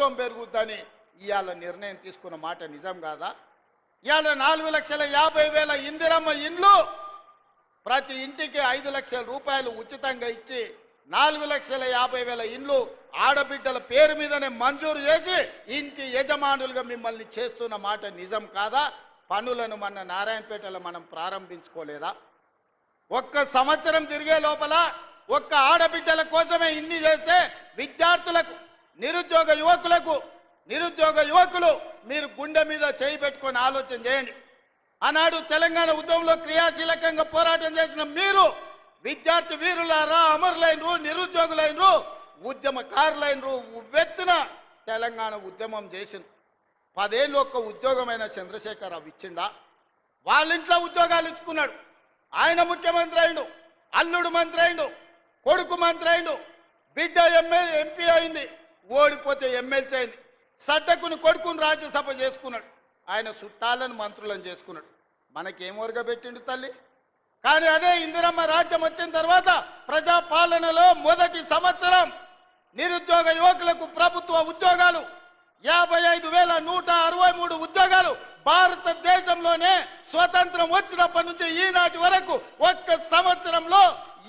గౌరవం పెరుగుద్దని ఇవాళ నిర్ణయం తీసుకున్న మాట నిజం కాదా? ఇవాళ 4,50,000 ఇందిరమ్మ ఇండ్లు ప్రతి ఇంటికి 5 లక్షల రూపాయలు ఉచితంగా ఇచ్చి 4,50,000 ఇండ్లు ఆడబిడ్డల పేరు మీదనే మంజూరు చేసి ఇంటి యజమానులుగా మిమ్మల్ని చేస్తున్న మాట నిజం కాదా? పనులను మన నారాయణపేటలో మనం ప్రారంభించుకోలేదా? ఒక్క సంవత్సరం తిరిగే లోపల ఒక్క ఆడబిడ్డల కోసమే ఇన్ని చేస్తే విద్యార్థులకు నిరుద్యోగ యువకులు మీరు గుండె మీద చేయి పెట్టుకొని ఆలోచన చేయండి. ఆనాడు తెలంగాణ ఉద్యమంలో క్రియాశీలకంగా పోరాటం చేసిన మీరు విద్యార్థి వీరులారా, అమరులైనరు, నిరుద్యోగులైనరు, ఉద్యమకారులైనరు, ఉవ్వెత్తున తెలంగాణ ఉద్యమం చేసిన 10 ఏళ్ళు ఒక్క ఉద్యోగమైన చంద్రశేఖరరావు ఇచ్చిండా? వాళ్ళ ఇంట్లో ఉద్యోగాలు ఇచ్చుకున్నాడు. ఆయన ముఖ్యమంత్రి అయిండు, అల్లుడు మంత్రి అయిండు, కొడుకు మంత్రి అయిండు, బిడ్డ ఎంపీ అయింది, ఓడిపోతే ఎమ్మెల్సీ అయింది, సడ్డకుని కొడుకుని రాజ్యసభ చేసుకున్నాడు, ఆయన చుట్టాలను మంత్రులను చేసుకున్నాడు. మనకేం ఒరగబెట్టిండు తల్లి? కానీ అదే ఇందిరమ్మ రాజ్యం వచ్చిన తర్వాత ప్రజాపాలనలో మొదటి సంవత్సరం నిరుద్యోగ యువకులకు ప్రభుత్వ ఉద్యోగాలు 55,163 ఉద్యోగాలు భారతదేశంలోనే స్వతంత్రం వచ్చినప్పటి నుంచి ఈనాటి వరకు ఒక్క సంవత్సరంలో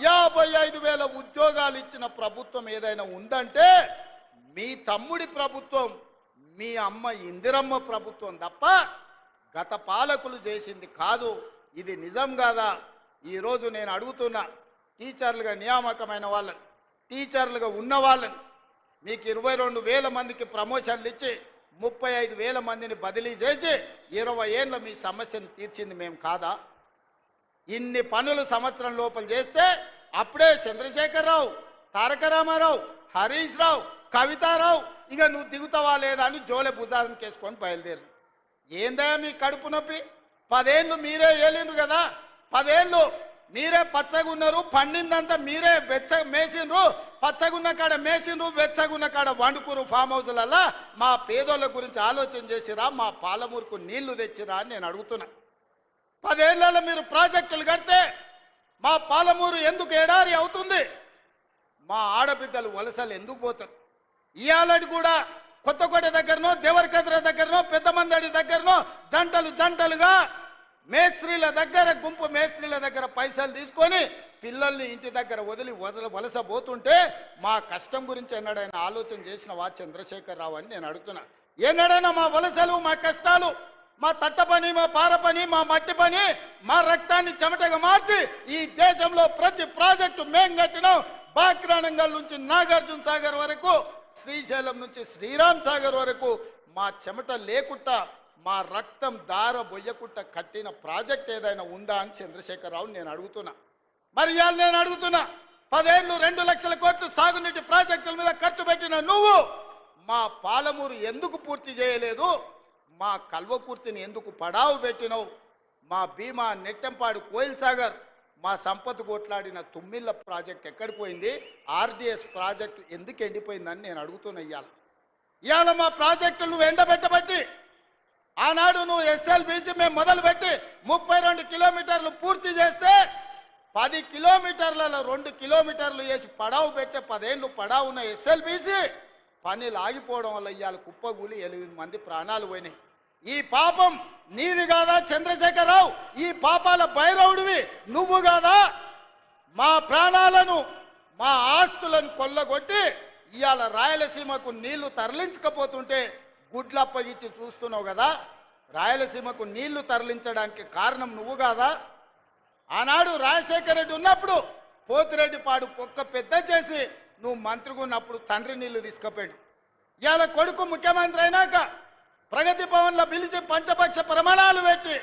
55,000 ఉద్యోగాలు ఇచ్చిన ప్రభుత్వం ఏదైనా ఉందంటే మీ తమ్ముడి ప్రభుత్వం, మీ అమ్మ ఇందిరమ్మ ప్రభుత్వం తప్ప గత పాలకులు చేసింది కాదు. ఇది నిజం కాదా? ఈరోజు నేను అడుగుతున్నా, టీచర్లుగా నియామకమైన వాళ్ళని, టీచర్లుగా ఉన్న వాళ్ళని, మీకు 22,000 మందికి ప్రమోషన్లు ఇచ్చి 35,000 మందిని బదిలీ చేసి 20 ఏళ్ళ మీ సమస్యను తీర్చింది మేము కాదా? ఇన్ని పనులు సంవత్సరం లోపల చేస్తే అప్పుడే చంద్రశేఖరరావు, తారక రామారావు, హరీష్ రావు, కవితారావు ఇక నువ్వు దిగుతావా లేదా అని జోలె భుజాలను కేసుకొని బయలుదేరు. ఏందా మీ కడుపు నొప్పి? 10 ఏళ్ళు మీరే ఏలిండ్రు కదా, 10 ఏళ్ళు మీరే పచ్చగున్నారు, పండిందంతా మీరే మేసిండ్రు, పచ్చగున్న కాడ మేసిండ్రు, వెచ్చగున్న కాడ వండుకురు ఫామ్ హౌస్లల్లా. మా పేదోళ్ళ గురించి ఆలోచన చేసిరా? మా పాలమూరుకు నీళ్లు తెచ్చిరా అని నేను అడుగుతున్నా. 10 ఏళ్లలో మీరు ప్రాజెక్టులు కడితే మా పాలమూరు ఎందుకు ఎడారి అవుతుంది? మా ఆడబిడ్డలు వలసలు ఎందుకు పోతారు? ఇయాలటి కూడా కొత్తకోట దగ్గరనో, దేవరకద్ర దగ్గరనో, పెద్దమందడి దగ్గరనో జంటలుగా మేస్త్రీల దగ్గర, గుంపు మేస్త్రీల దగ్గర పైసలు తీసుకొని పిల్లల్ని ఇంటి దగ్గర వదిలి వలస పోతుంటే మా కష్టం గురించి ఎన్నడైనా ఆలోచన చేసినవా చంద్రశేఖరరావు అని నేను అడుగుతున్నా. ఎన్నడైనా మా వలసలు, మా కష్టాలు, మా తట్ట పని, మా పార పని, మా మట్టి పని, మా రక్తాన్ని చెమటగా మార్చి ఈ దేశంలో ప్రతి ప్రాజెక్టు మేం కట్టినాం. బాక్రానంగల్ నుంచి నాగార్జున సాగర్ వరకు, శ్రీశైలం నుంచి శ్రీరామ్ సాగర్ వరకు మా చెమట లేకుండా, మా రక్తం దార బొయ్యకుండా కట్టిన ప్రాజెక్ట్ ఏదైనా ఉందా అని చంద్రశేఖరరావు నేను అడుగుతున్నా. మరి ఇవాళ నేను అడుగుతున్నా, 10 ఏళ్ళు 2 లక్షల కోట్లు సాగునీటి ప్రాజెక్టుల మీద ఖర్చు పెట్టిన నువ్వు మా పాలమూరు ఎందుకు పూర్తి చేయలేదు? మా కల్వకుర్తిని ఎందుకు పడావు పెట్టినవు? మా భీమా, నెట్టంపాడు, కోయిల్ సాగర్, మా సంపద కొట్లాడిన తుమ్మిళ్ళ ప్రాజెక్ట్ ఎక్కడికి పోయింది? ఆర్డిఎస్ ప్రాజెక్టు ఎందుకు ఎండిపోయిందని నేను అడుగుతున్నా. ఇవాళ మా ప్రాజెక్టులు నువ్వు ఎండబెట్టబట్టి, ఆనాడు నువ్వు ఎస్ఎల్బీసీ మేము మొదలుపెట్టి 32 కిలోమీటర్లు పూర్తి చేస్తే 10 కిలోమీటర్లలో 2 కిలోమీటర్లు వేసి పడావు పెట్టే 10 ఏళ్ళు పడావు ఉన్న ఎస్ఎల్బీసీ పనులు ఆగిపోవడం వల్ల ఇవాళ కుప్పగూలి 8 మంది ప్రాణాలు పోయినాయి. ఈ పాపం నీది కాదా చంద్రశేఖరరావు? ఈ పాపాల భైరవుడివి నువ్వు కాదా? మా ప్రాణాలను, మా ఆస్తులను కొల్లగొట్టి ఇవాళ రాయలసీమకు నీళ్లు తరలించకపోతుంటే గుడ్లప్పగిచ్చి చూస్తున్నావు కదా. రాయలసీమకు నీళ్లు తరలించడానికి కారణం నువ్వు కాదా? ఆనాడు రాజశేఖర రెడ్డి ఉన్నప్పుడు పోతిరెడ్డిపాడు పొక్క పెద్ద చేసి నువ్వు మంత్రిగా ఉన్నప్పుడు తండ్రి నీళ్లు తీసుకుపోయాడు. ఇవాళ కొడుకు ముఖ్యమంత్రి అయినాక ప్రగతి భవన్లో పిలిచి పంచపక్ష ప్రమాణాలు పెట్టి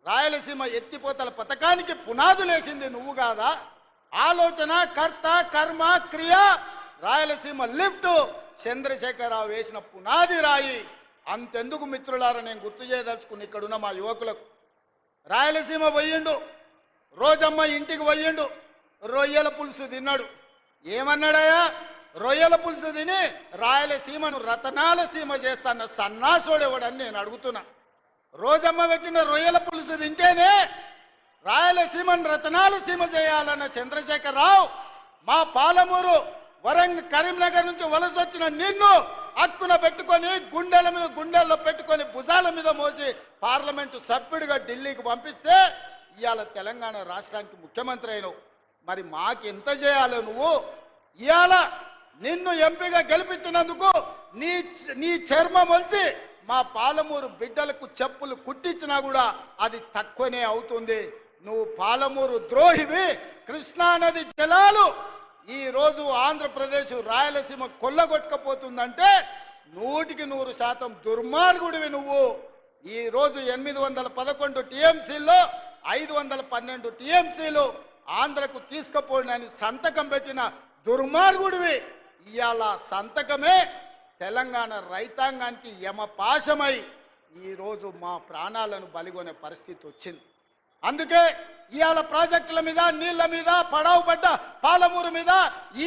రాయలసీమ ఎత్తిపోతల పథకానికి పునాదులేసింది నువ్వు కాదా? ఆలోచన, కర్త, కర్మ, క్రియ, రాయలసీమ లిఫ్ట్ చంద్రశేఖరరావు వేసిన పునాది రాయి. అంతెందుకు మిత్రులారా, నేను గుర్తు చేయదలుచుకుని ఇక్కడున్న మా యువకులకు, రాయలసీమ పోయిండు, రోజమ్మ ఇంటికి పోయిండు, రొయ్యల పులుసు తిన్నాడు. ఏమన్నాడయా? రొయ్యల పులుసు తిని రాయలసీమను రతనాల సీమ చేస్తాన్న సన్నాసోడేవాడని నేను అడుగుతున్నా. రోజమ్మ పెట్టిన రొయ్యల పులుసు తింటేనే రాయలసీమను రతనాల సీమ చేయాలన్న చంద్రశేఖరరావు మా పాలమూరు, కరీంనగర్ నుంచి వలస వచ్చిన నిన్ను హక్కున పెట్టుకొని గుండెల మీద గుండెల్లో పెట్టుకొని భుజాల మీద మోసి పార్లమెంటు సభ్యుడిగా ఢిల్లీకి పంపిస్తే ఇవాళ తెలంగాణ రాష్ట్రానికి ముఖ్యమంత్రి అయినవు. మరి మాకు ఎంత చేయాలి నువ్వు? ఇవాళ నిన్ను ఎంపీగా గెలిపించినందుకు నీ చర్మం వచ్చి మా పాలమూరు బిడ్డలకు చెప్పులు కుట్టించినా కూడా అది తక్కువనే అవుతుంది. నువ్వు పాలమూరు ద్రోహివి. కృష్ణానది జలాలు ఈరోజు ఆంధ్రప్రదేశ్ రాయలసీమ కొల్లగొట్టకపోతుందంటే 100% దుర్మార్గుడివి నువ్వు. ఈరోజు 811 టీఎంసీల్లో 512 టీఎంసీలు ఆంధ్రకు తీసుకుపోయినని సంతకం పెట్టిన దుర్మార్గుడివి. ఇవాళ సంతకమే తెలంగాణ రైతాంగానికి యమపాశమై ఈరోజు మా ప్రాణాలను బలిగొనే పరిస్థితి వచ్చింది. అందుకే ఇవాళ ప్రాజెక్టుల మీద నీళ్ల మీద పడవ పడ్డ పాలమూరు మీద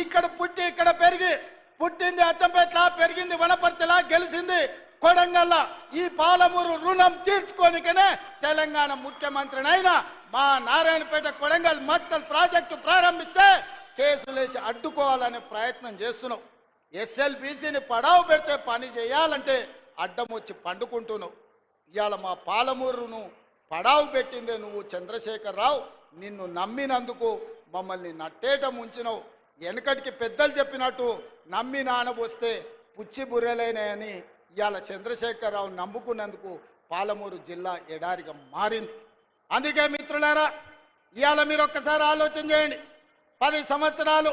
ఇక్కడ పుట్టి ఇక్కడ పెరిగి పుట్టింది అచ్చంపేట్ల, పెరిగింది వనపర్తిలా, గెలిచింది కొడంగల్ల. ఈ పాలమూరు రుణం తీర్చుకోనికనే తెలంగాణ ముఖ్యమంత్రినైనా మా నారాయణపేట కొడంగల్ మక్తల్ ప్రాజెక్టు ప్రారంభిస్తే కేసులేసి అడ్డుకోవాలనే ప్రయత్నం చేస్తున్నావు. ఎస్ఎల్బీసీని పడావు పెడితే పని చేయాలంటే అడ్డం వచ్చి పండుకుంటున్నావు. ఇవాళ మా పాలమూరును పడావు పెట్టిందే నువ్వు చంద్రశేఖరరావు. నిన్ను నమ్మినందుకు మమ్మల్ని నట్టేట ముంచినవు. వెనకటికి పెద్దలు చెప్పినట్టు నమ్మి నానబోస్తే పుచ్చి బుర్రెలేనని ఇవాళ చంద్రశేఖరరావు నమ్ముకున్నందుకు పాలమూరు జిల్లా ఎడారిగా మారింది. అందుకే మిత్రులారా, ఇవాళ మీరు ఒక్కసారి ఆలోచన చేయండి. 10 సంవత్సరాలు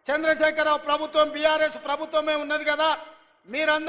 చంద్రశేఖరరావు ప్రభుత్వం, బీఆర్ఎస్ ప్రభుత్వమే ఉన్నది కదా. మీరందరూ